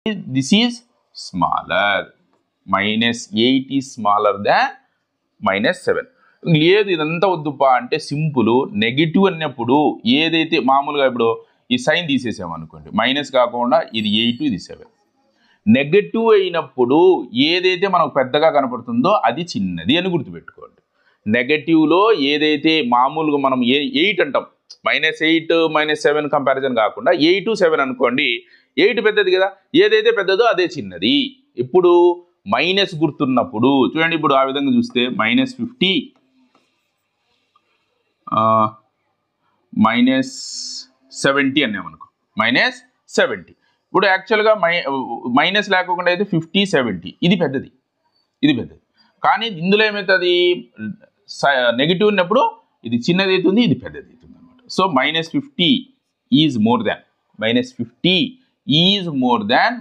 this is smaller. -8 is smaller than -7. లేదు ఇదంతా వద్దుపా అంటే సింపుల్. నెగిటివ్ అన్నప్పుడు ఏదైతే మామూలుగా ఇప్పుడు ఈ సైన్ తీసేసామనుకోండి, మైనస్ కాకుండా ఇది 8 ఇది 7. నెగటివ్ అయినప్పుడు ఏదైతే మనకు పెద్దగా కనపడుతుందో అది చిన్నది అని గుర్తుపెట్టుకోండి. నెగటివ్లో ఏదైతే మామూలుగా మనం 8 అంటాం, -8 -7 కంపారిజన్ కాకుండా 8 7 అనుకోండి, 8 పెద్దది కదా, ఏదైతే పెద్దదో అదే చిన్నది. ఇప్పుడు మైనస్ గుర్తున్నప్పుడు చూడండి, ఇప్పుడు ఆ విధంగా చూస్తే -50 -70 అన్నామనుకో, -70. ఇప్పుడు యాక్చువల్గా మైనస్ లేకుండా అయితే 50 70 ఇది పెద్దది, ఇది పెద్దది. కానీ ఇందులో ఏమవుతుంది, నెగిటివ్ ఉన్నప్పుడు ఇది చిన్నది అవుతుంది, ఇది పెద్దది అవుతుంది అనమాట. So -50 is more than, -50 is more than